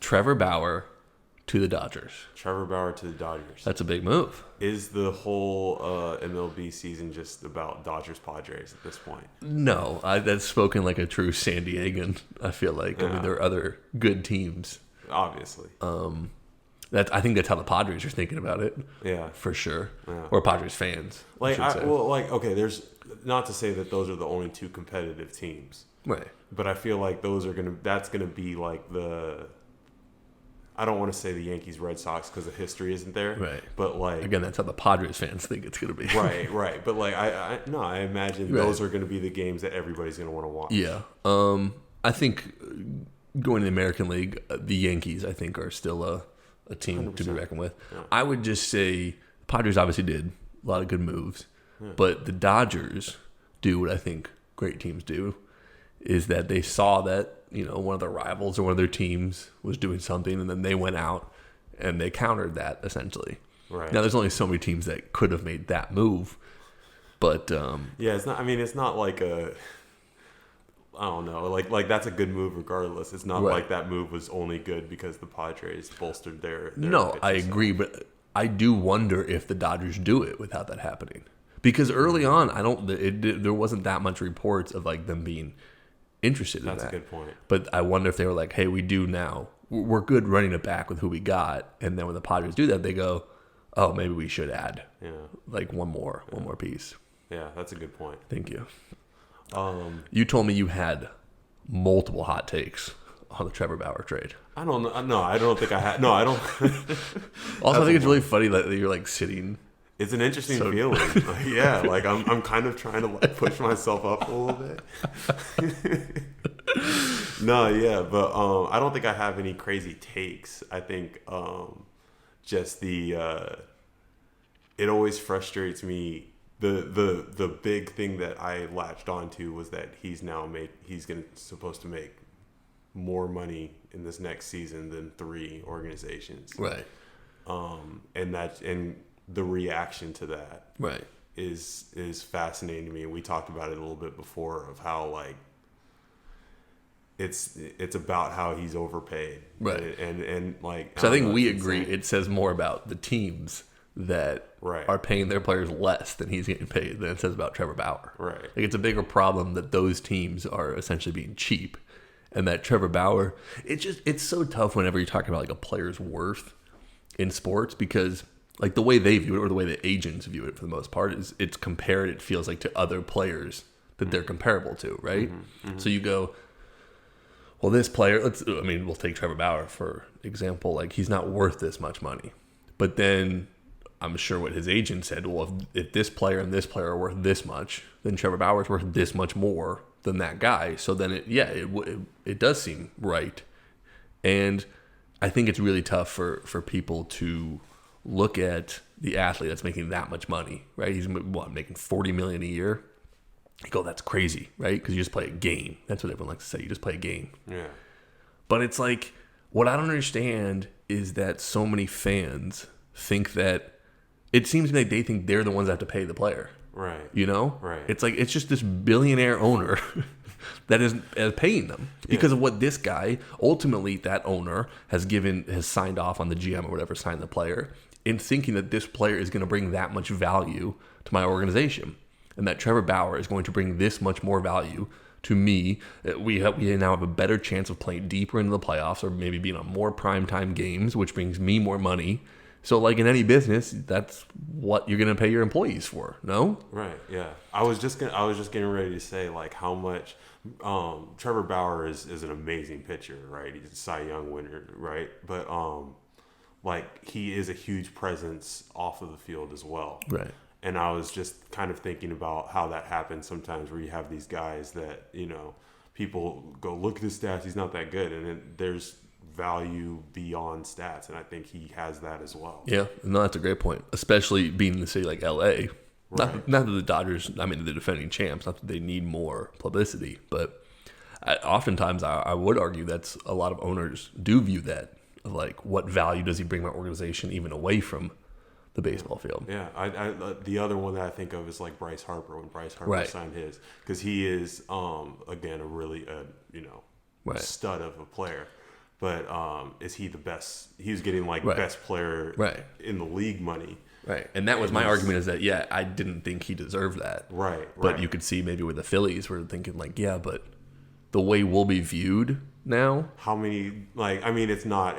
Trevor Bauer to the Dodgers. Trevor Bauer to the Dodgers. That's a big move. Is the whole MLB season just about Dodgers Padres at this point? No, that's spoken like a true San Diegan, I feel like. I mean, there are other good teams. Obviously. I think that's how the Padres are thinking about it. Yeah. For sure. Yeah. Or Padres fans. Okay, there's not to say that those are the only two competitive teams. Right. But I feel like that's gonna be like I don't want to say the Yankees Red Sox because the history isn't there. Right. But like again, that's how the Padres fans think it's gonna be. Right. But like I imagine those are gonna be the games that everybody's gonna want to watch. Yeah. I think going to the American League, the Yankees I think are still a team 100%. To be reckoned with. Yeah. I would just say Padres obviously did a lot of good moves, but the Dodgers do what I think great teams do, is that they saw that one of their rivals or one of their teams was doing something, and then they went out and they countered that essentially. Right. Now, there's only so many teams that could have made that move, but it's not. I mean, it's not like I don't know. Like that's a good move regardless. It's not like that move was only good because the Padres bolstered their No, I agree, but I do wonder if the Dodgers do it without that happening. Because early on, there wasn't that much reports of like them being interested in that. That's a good point. But I wonder if they were like, hey, we do now. We're good running it back with who we got. And then when the Padres do that, they go, oh, maybe we should add like one more piece. Yeah, that's a good point. Thank you. You told me you had multiple hot takes on the Trevor Bauer trade. I don't know. No, I don't think I had. No, I don't. Also, I think it's really funny that you're like sitting. It's an interesting feeling. Like I'm kind of trying to like push myself up a little bit. But I don't think I have any crazy takes. I think just it always frustrates me. The big thing that I latched onto was that he's supposed to make more money in this next season than 3 organizations. Right. And the reaction to that is fascinating to me. And we talked about it a little bit before of how like it's about how he's overpaid. Right. And like so I think we agree it says more about the teams that are paying their players less than he's getting paid than it says about Trevor Bauer. Right. Like it's a bigger problem that those teams are essentially being cheap, and that Trevor Bauer, it's so tough whenever you're talking about like a player's worth in sports, because like the way they view it or the way the agents view it for the most part is it's compared, it feels like, to other players that they're comparable to, right? Mm-hmm, mm-hmm. So you go, well, this player, we'll take Trevor Bauer for example, like he's not worth this much money. But then I'm sure what his agent said, well, if this player and this player are worth this much, then Trevor Bauer is worth this much more than that guy. So then it does seem right. And I think it's really tough for people to look at the athlete that's making that much money, right? He's making $40 million a year. You go, that's crazy, right? Because you just play a game. That's what everyone likes to say. You just play a game. Yeah. But it's like, what I don't understand is that so many fans think that it seems like they think they're the ones that have to pay the player. Right. You know? Right. It's like, it's just this billionaire owner that is paying them because of what this guy, ultimately that owner has signed off on the GM or whatever, signed the player, in thinking that this player is going to bring that much value to my organization. And that Trevor Bauer is going to bring this much more value to me. We now have a better chance of playing deeper into the playoffs or maybe being on more primetime games, which brings me more money. So like in any business, that's what you're going to pay your employees for, no? Right, yeah. I was just getting ready to say like how much Trevor Bauer is an amazing pitcher, right? He's a Cy Young winner, right? But like he is a huge presence off of the field as well. Right. And I was just kind of thinking about how that happens sometimes where you have these guys that, people go, look at his stats, he's not that good. And then there's value beyond stats. And I think he has that as well. Yeah, no, that's a great point. Especially being in a city like LA. Right. Not that the Dodgers, the defending champs, not that they need more publicity. But oftentimes I would argue that's a lot of owners do view that. Like, what value does he bring my organization even away from the baseball field? Yeah, I the other one that I think of is like Bryce Harper, when Bryce Harper signed his, because he is again a really stud of a player, but is he the best? He was getting like Right. best player Right. in the league money. Right. And that was my argument, is that, yeah, I didn't think he deserved that. Right. But you could see maybe with the Phillies, we're thinking like, yeah, but the way we'll be viewed now. How many, like, I mean, it's not,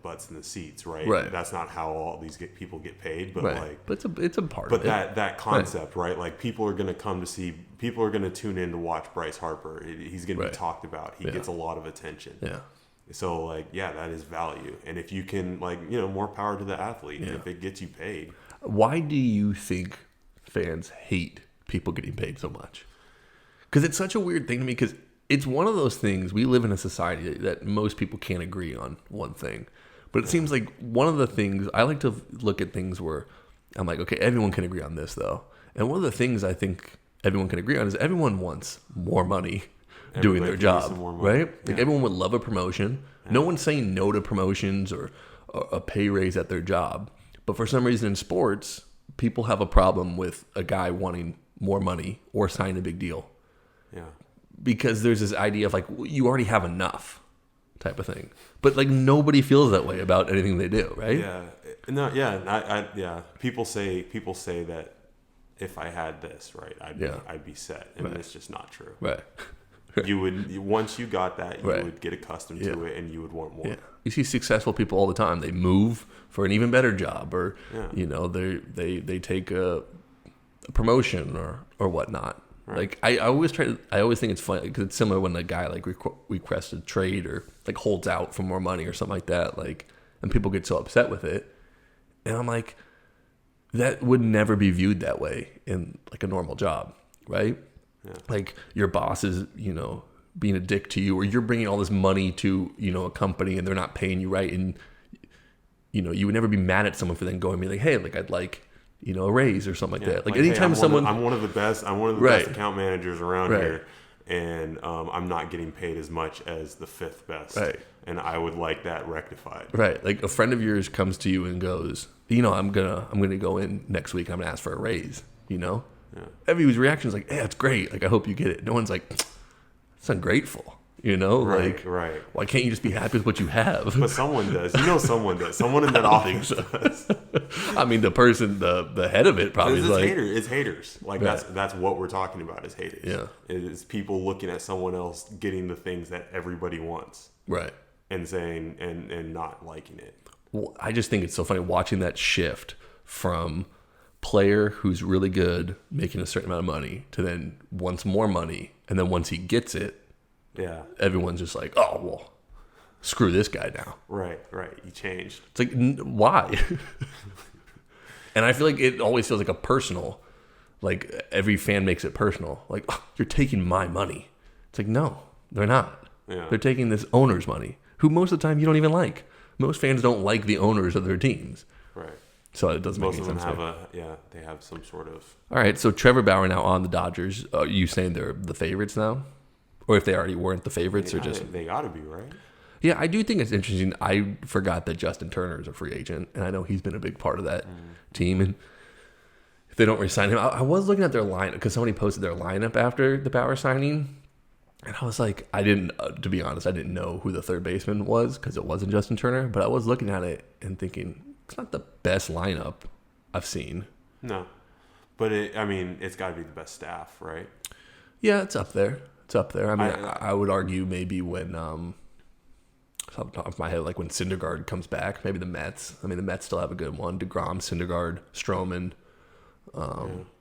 butts in the seats, right? Right. That's not how all these people get paid, but Right. like, But it's a part but of it. that concept, right? Like, people are going to tune in to watch Bryce Harper. He's going to Right. be talked about. He gets a lot of attention. Yeah. So, like, yeah, that is value. And if you can, like, more power to the athlete if it gets you paid. Why do you think fans hate people getting paid so much? Because it's such a weird thing to me, because it's one of those things, we live in a society that most people can't agree on one thing. But it seems like one of the things, I like to look at things where I'm like, okay, everyone can agree on this, though. And one of the things I think everyone can agree on is everyone wants more money doing their job, right? Like, everyone would love a promotion. No one's saying no to promotions or a pay raise at their job. But for some reason in sports, people have a problem with a guy wanting more money or signing a big deal. Yeah. Because there's this idea of like, you already have enough type of thing. But like, nobody feels that way about anything they do, right? Yeah. No, yeah. Yeah. People say that if I had this, right, I'd be set. And it's just not true. Right. Once you got that, you Right. would get accustomed to it, and you would want more. Yeah. You see successful people all the time. They move for an even better job, or they take a promotion or whatnot. Right. Like, I always think it's funny, because it's similar when a guy like requests a trade or like holds out for more money or something like that. Like, and people get so upset with it, and I'm like, that would never be viewed that way in like a normal job, right? Yeah. Like, your boss is, being a dick to you, or you're bringing all this money to, a company and they're not paying you right. And, you would never be mad at someone for then going and be like, hey, like, I'd like, a raise or something like that. Like, anytime I'm one of the best Right. best account managers around Right. here. And I'm not getting paid as much as the fifth best. Right. And I would like that rectified. Right. Like, a friend of yours comes to you and goes, I'm gonna go in next week and I'm gonna ask for a raise, Yeah. Everybody's reaction is like, hey, that's great. Like, I hope you get it. No one's like, it's ungrateful. Right. Why can't you just be happy with what you have? But someone does. Someone does. Someone in that office does. I mean, the person, the head of it probably is like, it's haters. Like, Right. that's what we're talking about, is haters. Yeah. It's people looking at someone else getting the things that everybody wants. Right. And saying and not liking it. Well, I just think it's so funny watching that shift from player who's really good, making a certain amount of money, to then wants more money, and then once he gets it, everyone's just like, oh, well, screw this guy now. Right. He changed. It's like, why? And I feel like it always feels like a personal, like, every fan makes it personal. Like, oh, you're taking my money. It's like, no, they're not. Yeah. They're taking this owner's money, who most of the time you don't even like. Most fans don't like the owners of their teams. Right. So it doesn't make Most any of sense. them they have some sort of. All right, so Trevor Bauer now on the Dodgers. Are you saying they're the favorites now? Or if they already weren't the favorites, or just... They got to be, right? Yeah, I do think it's interesting. I forgot that Justin Turner is a free agent, and I know he's been a big part of that team. And if they don't re-sign him, I was looking at their lineup, because somebody posted their lineup after the Bauer signing, and I was like, to be honest, I didn't know who the third baseman was, because it wasn't Justin Turner, but I was looking at it and thinking, it's not the best lineup I've seen. No. But it's got to be the best staff, right? Yeah, it's up there. I mean, I would argue maybe when, off the top of my head, like when Syndergaard comes back, maybe the Mets. I mean, the Mets still have a good one. DeGrom, Syndergaard, Stroman.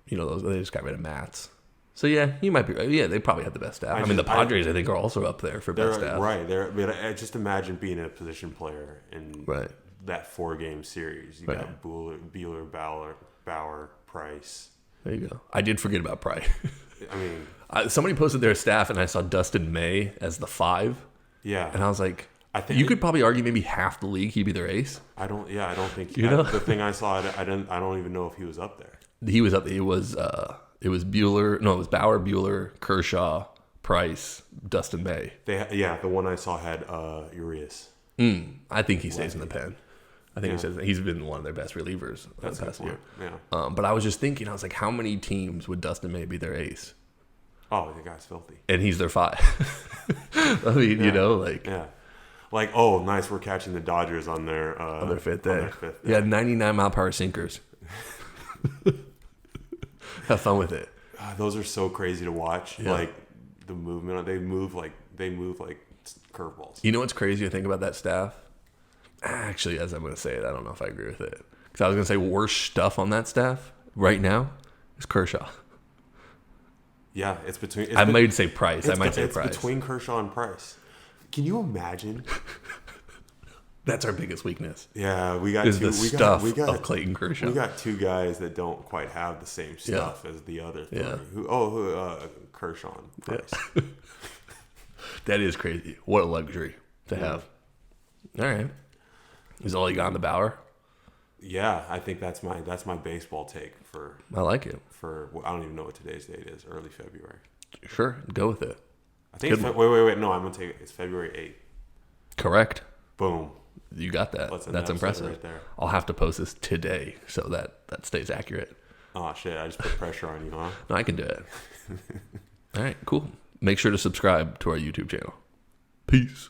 They just got rid of Mats. So yeah, you might be right. Yeah, they probably have the best staff. I mean, the Padres, I think, are also up there for best staff. Right. But just imagine being a position player in that 4-game series. You got Buehler, Bauer, Price. There you go. I did forget about Price. I mean, somebody posted their staff, and I saw Dustin May as the 5. Yeah. And I was like, you could probably argue maybe half the league he'd be their ace. I don't think the thing I saw, I don't even know if he was up there. He was up there. It was Buehler. No, it was Bauer, Buehler, Kershaw, Price, Dustin May. The one I saw had Urias. I think he stays in the pen. I think he's been one of their best relievers the past year. Yeah. But I was just thinking, I was like, how many teams would Dustin May be their ace? Oh, the guy's filthy. And he's their 5. I mean, Yeah. Like, oh, nice, we're catching the Dodgers on their fifth day. their fifth day. Yeah, 99-mile-per-hour sinkers. Have fun with it. Those are so crazy to watch. Yeah. Like the movement, they move like curveballs. You know what's crazy to think about that staff? Actually, as I'm going to say it, I don't know if I agree with it. Because I was going to say worst stuff on that staff right now is Kershaw. Yeah, it's between. I might say Price. It's between Kershaw and Price. Can you imagine? That's our biggest weakness. Yeah, we got Is two. the We stuff got of Clayton Kershaw. We got two guys that don't quite have the same stuff as the other three. Yeah. Kershaw and Price. Yeah. That is crazy. What a luxury to have. All right. Is all you got on the Bauer? Yeah, I think that's my baseball take for. I like it. I don't even know what today's date is. Early February. Sure, go with it. I think. Wait. No, I'm gonna take it. It's February 8th. Correct. Boom. You got that. That's impressive. Right there. I'll have to post this today so that stays accurate. Oh shit! I just put pressure on you, huh? No, I can do it. All right, cool. Make sure to subscribe to our YouTube channel. Peace.